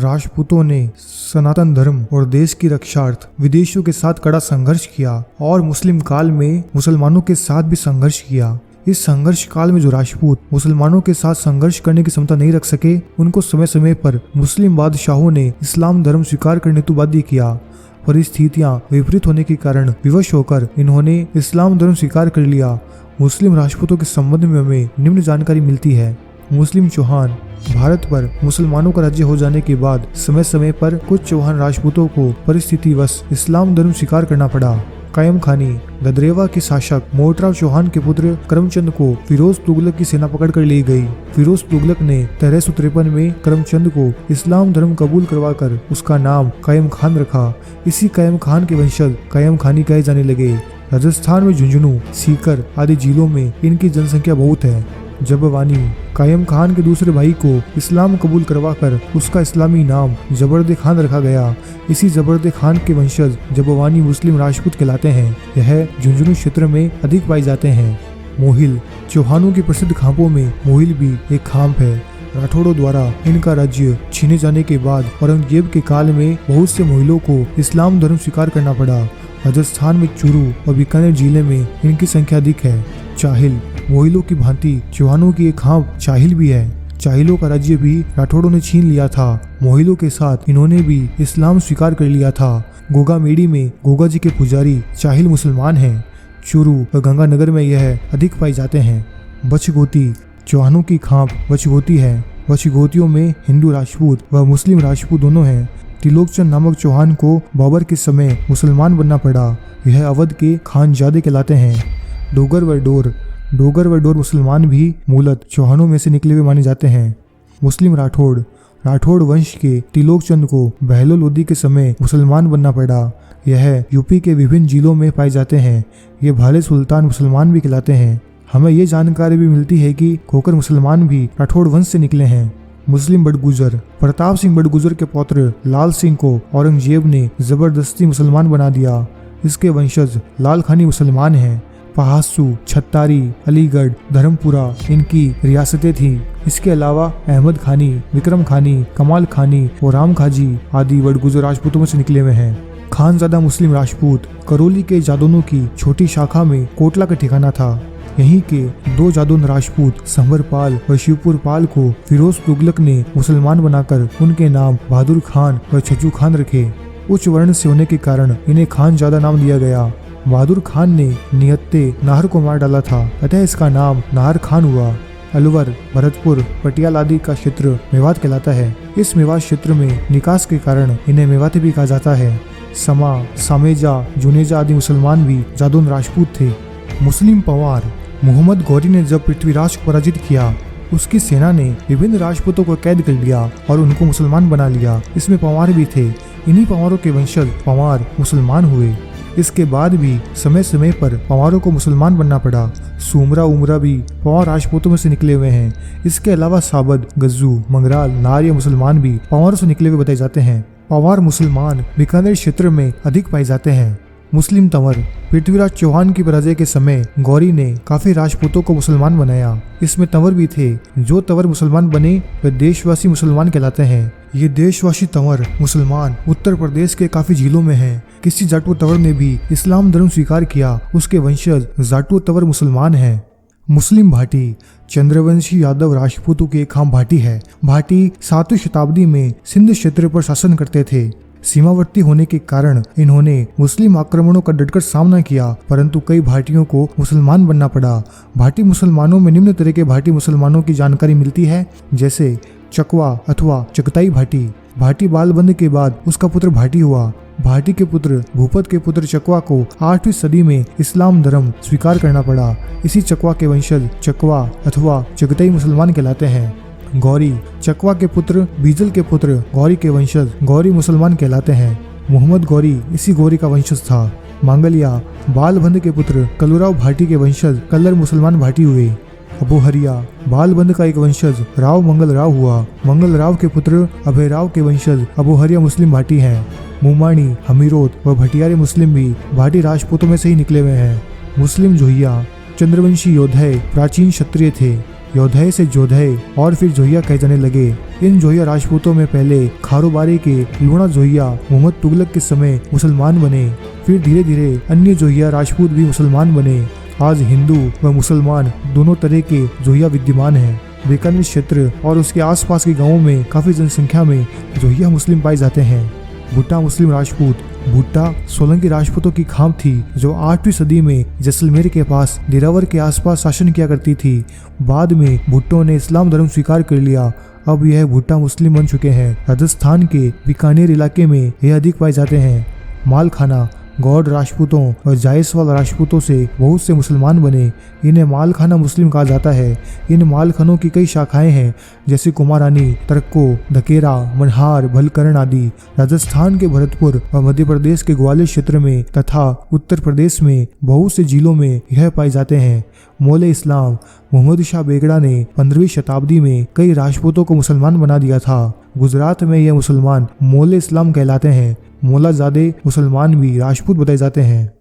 राजपूतों ने सनातन धर्म और देश की रक्षार्थ विदेशियों के साथ कड़ा संघर्ष किया और मुस्लिम काल में मुसलमानों के साथ भी संघर्ष किया। इस संघर्ष काल में जो राजपूत मुसलमानों के साथ संघर्ष करने की क्षमता नहीं रख सके, उनको समय समय पर मुस्लिम बादशाहों ने इस्लाम धर्म स्वीकार करने हेतु बाध्य किया। परिस्थितियां विपरीत होने के कारण विवश होकर इन्होंने इस्लाम धर्म स्वीकार कर लिया। मुस्लिम राजपूतों के संबंध में हमें निम्न जानकारी मिलती है। मुस्लिम चौहान भारत पर मुसलमानों का राज्य हो जाने के बाद समय समय पर कुछ चौहान राजपूतों को परिस्थितिवश इस्लाम धर्म स्वीकार करना पड़ा। कायम खानी गदरेवा के शासक मोहतराम चौहान के पुत्र करमचंद को फिरोज तुगलक की सेना पकड़ कर ले गई। फिरोज तुगलक ने 1353 में करमचंद को इस्लाम धर्म कबूल करवाकर उसका नाम कायम खान रखा। इसी कायम खान के वंशज कायम खानी कहे जाने लगे। राजस्थान में झुंझुनू, सीकर आदि जिलों में इनकी जनसंख्या बहुत है। जबवानी कायम खान के दूसरे भाई को इस्लाम कबूल करवाकर उसका इस्लामी नाम जबरदे खान रखा गया। इसी जबरदे खान के वंशज जबवानी मुस्लिम राजपूत कहलाते हैं। यह झुंझुनू क्षेत्र में अधिक पाए जाते हैं। मोहिल चौहानों की प्रसिद्ध खांपों में मोहिल भी एक खांप है। राठौड़ों द्वारा इनका राज्य छीने जाने के बाद औरंगजेब के काल में बहुत से मोहिलों को इस्लाम धर्म स्वीकार करना पड़ा। राजस्थान में चूरू और बीकानेर जिले में इनकी संख्या अधिक है। चाहिल मोहिलों की भांति चौहानों की एक खांप चाहिल भी है। चाहिलों का राज्य भी राठौड़ों ने छीन लिया था। मोहिलों के साथ इन्होंने भी इस्लाम स्वीकार कर लिया था। गोगा मेड़ी में गोगा जी के पुजारी चाहिल मुसलमान हैं। चूरू और गंगानगर में यह अधिक पाए जाते हैं। बछगोती चौहानों की खांप बछगोती है। बछगोतियों में हिंदू राजपूत व मुस्लिम राजपूत दोनों हैं। त्रिलोकचंद नामक चौहान को बाबर के समय मुसलमान बनना पड़ा। यह अवध के खानजादे कहलाते हैं। डोगर व डोर मुसलमान भी मूलत चौहानों में से निकले हुए माने जाते हैं। मुस्लिम राठौड़ वंश के त्रिलोकचंद को बहलोल लोदी के समय मुसलमान बनना पड़ा। यह यूपी के विभिन्न जिलों में पाए जाते हैं। ये भाले सुल्तान मुसलमान भी कहलाते हैं। हमें ये जानकारी भी मिलती है कि खोकर मुसलमान भी राठौड़ वंश से निकले हैं। मुस्लिम बड़गुजर प्रताप सिंह बड़गुजर के पौत्र लाल सिंह को औरंगजेब ने जबरदस्ती मुसलमान बना दिया। इसके वंशज लाल खानी मुसलमान हैं। पहासू, छत्तारी, अलीगढ़, धर्मपुरा इनकी रियासतें थीं। इसके अलावा अहमद खानी, विक्रम खानी, कमाल खानी और राम खाजी आदि बड़गुजर राजपूतों में से निकले हुए हैं। खानजादा मुस्लिम राजपूत करौली के जादौनों की छोटी शाखा में कोटला का ठिकाना था। यहीं के दो जादौन राजपूत संभरपाल व शिवपुरपाल को फिरोज तुगलक ने मुसलमान बनाकर उनके नाम बहादुर खान व छज्जू खान रखे। उच्च वर्ण से होने के कारण इन्हें खानजादा नाम दिया गया। बहादुर खान ने नियत्ते नाहर को मार डाला था, अतः इसका नाम नाहर खान हुआ। अलवर, भरतपुर, पटियाला आदि का क्षेत्र मेवात कहलाता है। इस मेवात क्षेत्र में निकास के कारण इन्हें मेवाती भी कहा जाता है। समा, सामेजा, जुनेजा आदि मुसलमान भी जादौन राजपूत थे। मुस्लिम पंवार मोहम्मद गौरी ने जब पृथ्वीराज को पराजित किया, उसकी सेना ने विभिन्न राजपूतों को कैद कर लिया और उनको मुसलमान बना लिया। इसमें पंवार भी थे। इन्हीं पंवारों के वंशज पंवार मुसलमान हुए। इसके बाद भी समय समय पर पंवारों को मुसलमान बनना पड़ा। सुमरा उमरा भी पंवार राजपूतों में से निकले हुए हैं। इसके अलावा साबद, गज्जू, मंगराल, नार या मुसलमान भी पंवारों से निकले हुए बताए जाते हैं। पंवार मुसलमान बीकानेर क्षेत्र में अधिक पाए जाते हैं। मुस्लिम तंवर पृथ्वीराज चौहान की पराजय के समय गौरी ने काफी राजपूतों को मुसलमान बनाया। इसमें तंवर भी थे। जो तंवर मुसलमान बने वे देशवासी मुसलमान कहलाते हैं। ये देशवासी तंवर मुसलमान उत्तर प्रदेश के काफी जिलों में हैं। किसी जाटू तंवर ने भी इस्लाम धर्म स्वीकार किया, उसके वंशज जाटू तंवर मुसलमान हैं। मुस्लिम भाटी चंद्रवंशी यादव राजपूतों की एक खाम भाटी है। भाटी 7वीं शताब्दी में सिंध क्षेत्र पर शासन करते थे। सीमावर्ती होने के कारण इन्होंने मुस्लिम आक्रमणों का डटकर सामना किया, परंतु कई भाटियों को मुसलमान बनना पड़ा। भाटी मुसलमानों में निम्न तरह के भाटी मुसलमानों की जानकारी मिलती है, जैसे चकवा अथवा चगताई भाटी। भाटी बालबंद के बाद उसका पुत्र भाटी हुआ। भाटी के पुत्र भूपत के पुत्र चकवा को 8वीं सदी में इस्लाम धर्म स्वीकार करना पड़ा। इसी चकवा के वंशज चकवा अथवा चगताई मुसलमान कहलाते हैं। गौरी चकवा के पुत्र बीजल के पुत्र गौरी के वंशज गौरी मुसलमान कहलाते हैं। मोहम्मद गौरी इसी गौरी का वंशज था। मांगलिया बालबंद के पुत्र कलुराव भाटी के वंशज कल्लर मुसलमान भाटी हुए। अबोहरिया बालबंद का एक वंशज राव मंगल राव हुआ। मंगल राव के पुत्र अभय राव के वंशज अबोहरिया मुस्लिम भाटी हैं। मुमाणी, हमीरोत व भटियारे मुस्लिम भी भाटी राजपूतों में से ही निकले हुए हैं। मुस्लिम जोहिया चंद्रवंशी योद्धा प्राचीन क्षत्रिय थे। योधय से जोधय और फिर जोहिया कहे जाने लगे। इन जोहिया राजपूतों में पहले खारोबारी के लूणा जोहिया मोहम्मद तुगलक के समय मुसलमान बने। फिर धीरे धीरे अन्य जोहिया राजपूत भी मुसलमान बने। आज हिंदू व मुसलमान दोनों तरह के जोहिया विद्यमान हैं। बीकानेर क्षेत्र और उसके आसपास के गांवों में काफी जनसंख्या में जोहिया मुस्लिम पाए जाते हैं। भुट्टा मुस्लिम राजपूत। भुट्टा सोलंकी राजपूतों की खाम थी जो 8वीं सदी में जैसलमेर के पास दिरावर के आसपास शासन किया करती थी। बाद में भुट्टों ने इस्लाम धर्म स्वीकार कर लिया। अब यह भुट्टा मुस्लिम बन चुके हैं। राजस्थान के बीकानेर इलाके में यह अधिक पाए जाते हैं। मालखाना गौड़ राजपूतों और जायसवाल राजपूतों से बहुत से मुसलमान बने। इन्हें मालखाना मुस्लिम कहा जाता है। इन मालखानों की कई शाखाएं हैं जैसे कुमारानी, तरक्को, धकेरा, मनहार, भलकरण आदि। राजस्थान के भरतपुर और मध्य प्रदेश के ग्वालियर क्षेत्र में तथा उत्तर प्रदेश में बहुत से जिलों में यह पाए जाते हैं। मौले इस्लाम। मोहम्मद शाह बेगड़ा ने 15वीं शताब्दी में कई राजपूतों को मुसलमान बना दिया था। गुजरात में यह मुसलमान मौले इस्लाम कहलाते हैं। मौलाजादे मुसलमान भी राजपूत बताए जाते हैं।